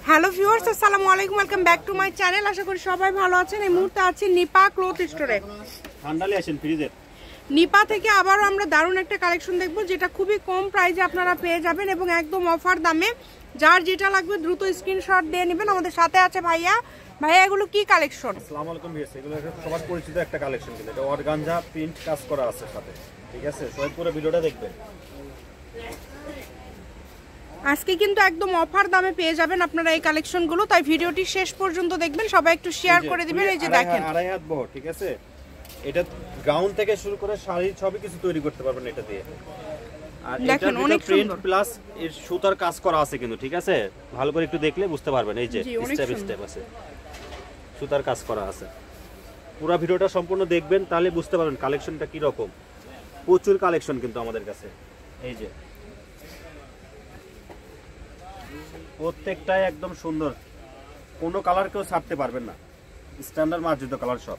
Hello viewers, আসসালামু আলাইকুম, welcome back to my channel. আশা করি সবাই ভালো আছেন। এই মুহূর্তে আছি নিপা ক্লথ স্টোরে। ঠান্ডালে আসেন ফ্রিজে। নিপা থেকে আবারও আমরা দারুণ একটা কালেকশন দেখবো, যেটা খুবই কম প্রাইসে আপনারা পেয়ে যাবেন এবং একদম অফার দামে। যার যেটা লাগবে দ্রুত স্ক্রিনশট দিয়ে নেবেন। আমাদের সাথে আছে ভাইয়া। ভাইয়া, এগুলো কি কালেকশন? আসসালামু আলাইকুম ভিউয়ার্স, এগুলো সবার পরিচিত একটা কালেকশন, কিন্তু এটা অর্গানজা প্রিন্ট কাজ করা আছে সাথে, ঠিক আছে? সবাই পুরো ভিডিওটা দেখবেন। আজকে কিন্তু একদম অফার দামে পেয়ে যাবেন আপনারা এই কালেকশনগুলো, তাই ভিডিওটি শেষ পর্যন্ত দেখবেন। সবাই একটু শেয়ার করে দিবেন। এই যে দেখেন, আড়াই হাত বহর, ঠিক আছে? এটা গাউন থেকে শুরু করে শাড়ি সবই কিছু তৈরি করতে পারবেন এটা দিয়ে। আর এটা অনেক প্রিন্ট প্লাস এর সুতার কাজ করা আছে কিন্তু, ঠিক আছে? ভালো করে একটু দেখলে বুঝতে পারবেন। এই যে স্টেপ স্টেপ আছে, সুতার কাজ করা আছে। পুরো ভিডিওটা সম্পূর্ণ দেখবেন, তাহলে বুঝতে পারবেন কালেকশনটা কি রকম। প্রচুর কালেকশন কিন্তু আমাদের কাছে। এই যে প্রত্যেকটাই একদম সুন্দর, কোনো কালার কেউ ছাড়তে পারবেন না, স্ট্যান্ডার্ড মার্জিত কালার সব।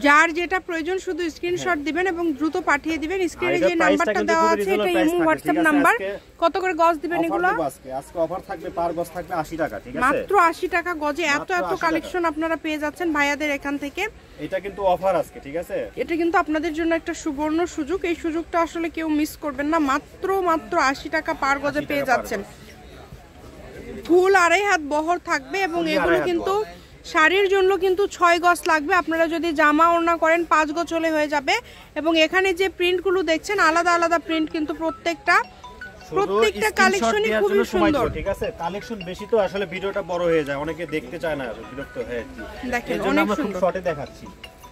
যার যেটা প্রয়োজন শুধু স্ক্রিনশট দিবেন এবং দ্রুত পাঠিয়ে দিবেন। স্ক্রিনে যে নাম্বারটা দেওয়া আছে এটা ইমো হোয়াটসঅ্যাপ নাম্বার। কত করে গজ দিবেন এগুলো? আজকে অফার থাকবে, পার গজ থাকবে 80 টাকা, ঠিক আছে? মাত্র 80 টাকা গজে এত এত কালেকশন আপনারা পেয়ে যাচ্ছেন ভাইয়াদের এখান থেকে। এটা কিন্তু অফার আজকে, ঠিক আছে? এটা কিন্তু আপনাদের জন্য একটা সুবর্ণ সুযোগ। এই সুযোগটা আসলে কেউ মিস করবেন না। মাত্র 80 টাকা পার গজে পেয়ে যাচ্ছেন। ফুল আড়াই হাত বহর থাকবে এবং এগুলো কিন্তু শাড়ির জন্য কিন্তু 6 গজ লাগবে। আপনারা যদি জামা ওড়না করেন 5 গজ হলে হয়ে যাবে। এবং এখানে যে প্রিন্টগুলো দেখছেন আলাদা আলাদা প্রিন্ট, কিন্তু প্রত্যেকটা কালেকশনই খুবই সুন্দর, ঠিক আছে? কালেকশন বেশি তো আসলে ভিডিওটা বড় হয়ে যায়, অনেকে দেখতে চায় না, বিরক্ত হয়ে। দেখেন অনেক সুন্দর, শর্টে দেখাচ্ছি,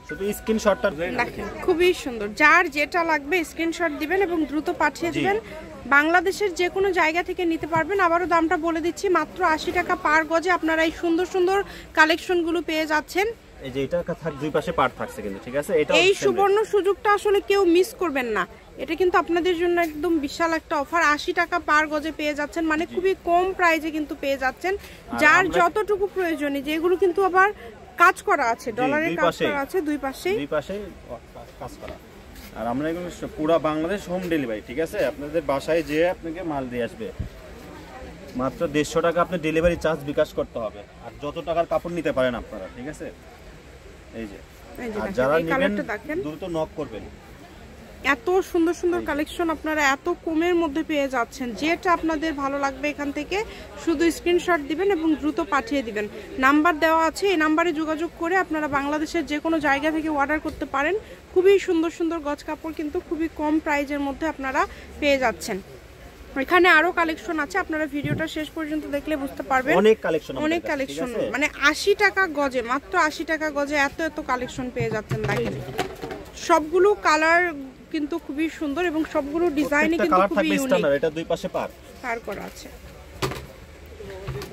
শুধু স্ক্রিনশটটা দেখেন খুবই সুন্দর। যার যেটা লাগবে স্ক্রিনশট দিবেন এবং দ্রুত পাঠিয়ে দিবেন। বাংলাদেশের যে কোনো জায়গা থেকে নিতে পারবেন। আবারও দামটা বলে দিচ্ছি, মাত্র 80 টাকা পার গজে আপনারা এই সুন্দর সুন্দর কালেকশনগুলো পেয়ে যাচ্ছেন। এই যে এটা দুই পাশে পার্ট থাকছে কিন্তু, ঠিক আছে? এটা এই সুবর্ণ সুযোগটা আসলে কেউ মিস করবেন না। এটা কিন্তু আপনাদের জন্য একদম বিশাল একটা অফার। 80 টাকা পার গজে পেয়ে যাচ্ছেন, মানে খুবই কম প্রাইসে কিন্তু পেয়ে যাচ্ছেন। যার যতটুকু প্রয়োজনই, যেগুলো কিন্তু আবার কাজ করা আছে, ডলারের কাজ করা আছে দুই পাশে কাজ করা। আর আমরা এগুলো পুরো বাংলাদেশ হোম ডেলিভারি, ঠিক আছে? আপনাদের বাসায় যে আপনাকে মাল দিয়ে আসবে। মাত্র 150 টাকা আপনি ডেলিভারি চার্জ বিকাশ করতে হবে। আর যত টাকার কাপড় নিতে পারেন আপনারা, ঠিক আছে? এই যে, আর যারা নেবেন দ্রুত নক করবেন। এত সুন্দর সুন্দর কালেকশন আপনারা এত কমের মধ্যে পেয়ে যাচ্ছেন। যেটা আপনাদের ভালো লাগবে এখান থেকে শুধু স্ক্রিনশট দিবেন এবং দ্রুত পাঠিয়ে দিবেন। নাম্বার দেওয়া আছে, এই নাম্বারে যোগাযোগ করে আপনারা বাংলাদেশের যে কোনো জায়গা থেকে অর্ডার করতে পারেন। খুবই সুন্দর সুন্দর গজ কাপড় কিন্তু খুবই কম প্রাইজের মধ্যে আপনারা পেয়ে যাচ্ছেন। এখানে আরো কালেকশন আছে, আপনারা ভিডিওটা শেষ পর্যন্ত দেখলে বুঝতে পারবেন। অনেক কালেকশন, মানে 80 টাকা গজে, মাত্র 80 টাকা গজে এত এত কালেকশন পেয়ে যাচ্ছেন। দেখেন সবগুলো কালার কিন্তু খুবই সুন্দর এবং সবগুলো ডিজাইনই কিন্তু খুবই ইউনিক। এটা দুই পাশে পার করা আছে।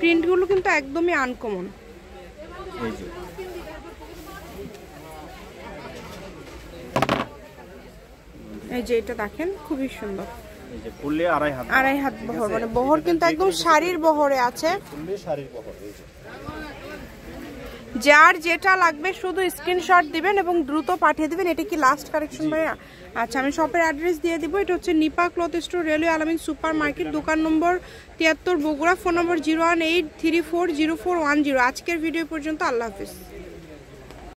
প্রিন্টগুলো কিন্তু একদমই আনকমন। এই যে এটা দেখেন খুবই সুন্দর। এই যে ফুললে আড়াই হাত বহর, মানে বহর কিন্তু একদম শাড়ির বহরে আছে। ফুললে শাড়ির বহর। এই যে যার যেটা লাগবে শুধু স্ক্রিনশট দিবেন এবং দ্রুত পাঠিয়ে দিবেন। এটা কি লাস্ট কালেকশন ভাইয়া? আচ্ছা, আমি শপের অ্যাড্রেস দিয়ে দিব। এটা হচ্ছে নিপা ক্লথ স্টোর, রেলওয়ে আলামিন সুপার মার্কেট, দোকান নম্বর 73 বগুড়া, ফোন নম্বর 0183404110। আজকের ভিডিও পর্যন্ত, আল্লাহ হাফেজ।